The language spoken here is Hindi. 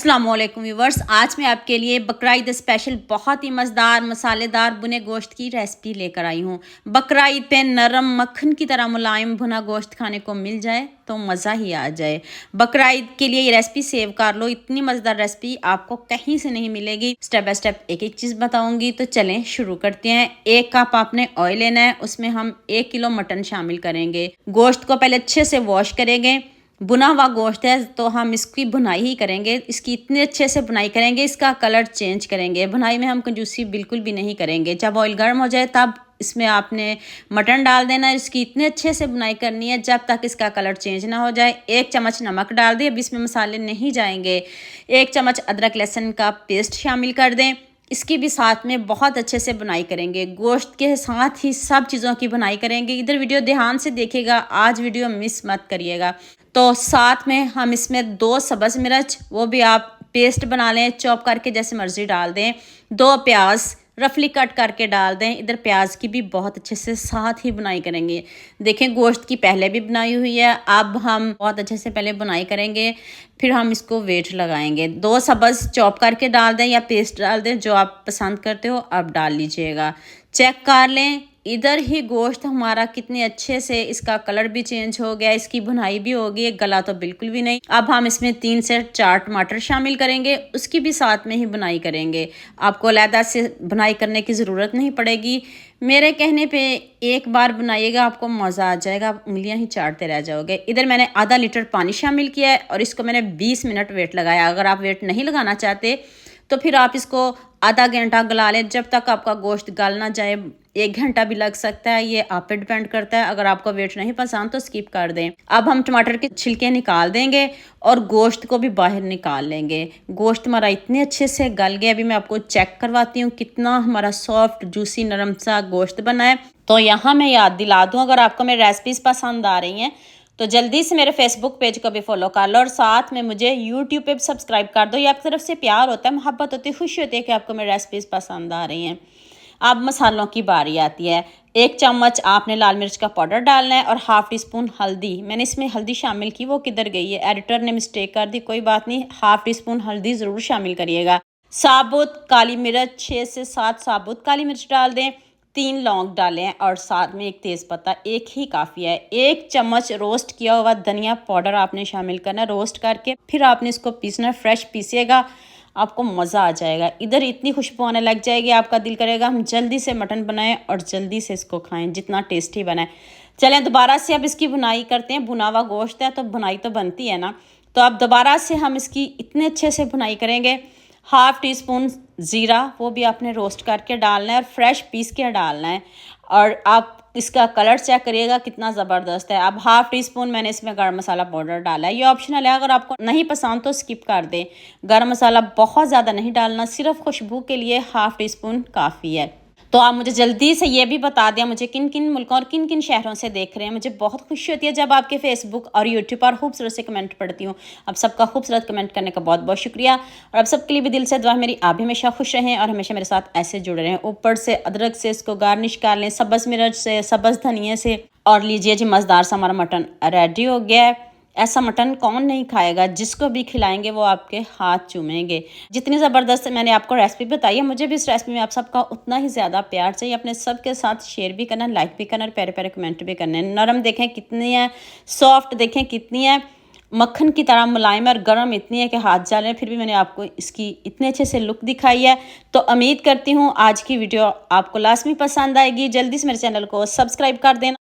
अस्सलाम वालेकुम व्यूवर्स, आज मैं आपके लिए बकरा ईद स्पेशल बहुत ही मज़ेदार मसालेदार भुने गोश्त की रेसिपी लेकर आई हूँ। बकरा ईद पे नरम मक्खन की तरह मुलायम भुना गोश्त खाने को मिल जाए तो मज़ा ही आ जाए। बकरा ईद के लिए ये रेसिपी सेव कर लो, इतनी मज़ेदार रेसिपी आपको कहीं से नहीं मिलेगी। स्टेप बाय स्टेप एक एक चीज़ बताऊँगी, तो चलें शुरू करते हैं। 1 कप आपने ऑयल लेना है, उसमें हम 1 किलो मटन शामिल करेंगे। गोश्त को पहले अच्छे से वॉश करेंगे। बुना हुआ गोश्त है तो हम इसकी भुनाई ही करेंगे, इसकी इतने अच्छे से भुनाई करेंगे, इसका कलर चेंज करेंगे। भुनाई में हम कंजूसी बिल्कुल भी नहीं करेंगे। जब ऑयल गर्म हो जाए तब इसमें आपने मटन डाल देना है। इसकी इतने अच्छे से भुनाई करनी है जब तक इसका कलर चेंज ना हो जाए। 1 चम्मच नमक डाल दें, अब इसमें मसाले नहीं जाएंगे। 1 चम्मच अदरक लहसुन का पेस्ट शामिल कर दें, इसकी भी साथ में बहुत अच्छे से बुनाई करेंगे। गोश्त के साथ ही सब चीज़ों की बुनाई करेंगे। इधर वीडियो ध्यान से देखिएगा, आज वीडियो मिस मत करिएगा। तो साथ में हम इसमें 2 सब्ज़ मिर्च, वो भी आप पेस्ट बना लें, चॉप करके जैसे मर्ज़ी डाल दें। 2 प्याज रफली कट करके डाल दें। इधर प्याज की भी बहुत अच्छे से साथ ही बुनाई करेंगे। देखें गोश्त की पहले भी बनाई हुई है, अब हम बहुत अच्छे से पहले बुनाई करेंगे, फिर हम इसको वेट लगाएंगे। 2 सब्ज़ चॉप करके डाल दें या पेस्ट डाल दें, जो आप पसंद करते हो अब डाल लीजिएगा। चेक कर लें इधर ही गोश्त हमारा कितने अच्छे से, इसका कलर भी चेंज हो गया, इसकी भुनाई भी हो गई, गला तो बिल्कुल भी नहीं। अब हम इसमें 3 से 4 टमाटर शामिल करेंगे, उसकी भी साथ में ही भुनाई करेंगे। आपको अलहदा से भुनाई करने की ज़रूरत नहीं पड़ेगी। मेरे कहने पे एक बार बनाइएगा, आपको मज़ा आ जाएगा, आप उंगलियां ही चाटते रह जाओगे। इधर मैंने आधा लीटर पानी शामिल किया है और इसको मैंने 20 मिनट वेट लगाया। अगर आप वेट नहीं लगाना चाहते तो फिर आप इसको आधा घंटा गला लें, जब तक आपका गोश्त गल ना जाए। 1 घंटा भी लग सकता है, ये आप पे डिपेंड करता है। अगर आपको वेट नहीं पसंद तो स्किप कर दें। अब हम टमाटर के छिलके निकाल देंगे और गोश्त को भी बाहर निकाल लेंगे। गोश्त हमारा इतने अच्छे से गल गया, अभी मैं आपको चेक करवाती हूँ कितना हमारा सॉफ्ट जूसी नरम सा गोश्त बना है। तो यहाँ मैं याद दिला दूँ, अगर आपको मेरी रेसिपीज़ पसंद आ रही हैं तो जल्दी से मेरे फेसबुक पेज को भी फॉलो कर लो और साथ में मुझे यूट्यूब पे भी सब्सक्राइब कर दो। ये आपकी तरफ से प्यार होता है, मोहब्बत होती है, खुशी होती है कि आपको मेरी रेसिपीज़ पसंद आ रही हैं। अब मसालों की बारी आती है। 1 चम्मच आपने लाल मिर्च का पाउडर डालना है और ½ टी स्पून हल्दी। मैंने इसमें हल्दी शामिल की, वो किधर गई है, एडिटर ने मिस्टेक कर दी, कोई बात नहीं, ½ टी स्पून हल्दी ज़रूर शामिल करिएगा। साबुत काली मिर्च 6 से 7 साबुत काली मिर्च डाल दें। 3 लौंग डालें और साथ में 1 तेज़पत्ता, 1 ही काफ़ी है। 1 चम्मच रोस्ट किया हुआ धनिया पाउडर आपने शामिल करना है, रोस्ट करके फिर आपने इसको पीसना है। फ्रेश पीसिएगा, आपको मज़ा आ जाएगा। इधर इतनी खुशबू आने लग जाएगी, आपका दिल करेगा हम जल्दी से मटन बनाएं और जल्दी से इसको खाएं, जितना टेस्टी बनाए। चलें दोबारा से अब इसकी भुनाई करते हैं। भुना हुआ गोश्त है तो भुनाई तो बनती है ना, तो अब दोबारा से हम इसकी इतने अच्छे से भुनाई करेंगे। ½ टी स्पून ज़ीरा, वो भी आपने रोस्ट करके डालना है और फ्रेश पीस के डालना है। और आप इसका कलर चेक करिएगा कितना ज़बरदस्त है। अब ½ टी स्पून मैंने इसमें गरम मसाला पाउडर डाला है, ये ऑप्शनल है, अगर आपको नहीं पसंद तो स्किप कर दें। गरम मसाला बहुत ज़्यादा नहीं डालना, सिर्फ खुशबू के लिए ½ टी स्पून काफ़ी है। तो आप मुझे जल्दी से ये भी बता दें मुझे किन किन मुल्कों और किन किन शहरों से देख रहे हैं। मुझे बहुत खुशी होती है जब आपके फेसबुक और यूट्यूब पर खूबसूरत से कमेंट पढ़ती हूँ। अब सबका खूबसूरत कमेंट करने का बहुत बहुत शुक्रिया और अब सबके लिए भी दिल से दुआ मेरी, आप भी हमेशा खुश रहें और हमेशा मेरे साथ ऐसे जुड़े रहें। ऊपर से अदरक से इसको गार्निश कर लें, सब्ज़ मिर्च से, सब्ज़ धनिया से, और लीजिए जी मज़ेदार सा हमारा मटन रेडी हो गया है। ऐसा मटन कौन नहीं खाएगा, जिसको भी खिलाएंगे वो आपके हाथ चूमेंगे। जितनी ज़बरदस्त मैंने आपको रेसिपी बताई है, मुझे भी इस रेसिपी में आप सबका उतना ही ज़्यादा प्यार चाहिए। अपने सबके साथ शेयर भी करना, लाइक भी करना, प्यारे प्यारे कमेंट भी करने। नरम देखें कितनी है, सॉफ्ट देखें कितनी है, मक्खन की तरह मुलायम और गर्म इतनी है कि हाथ जल रहे हैं, फिर भी मैंने आपको इसकी इतने अच्छे से लुक दिखाई है। तो उम्मीद करती हूँ आज की वीडियो आपको लाजमी पसंद आएगी। जल्दी से मेरे चैनल को सब्सक्राइब कर देना।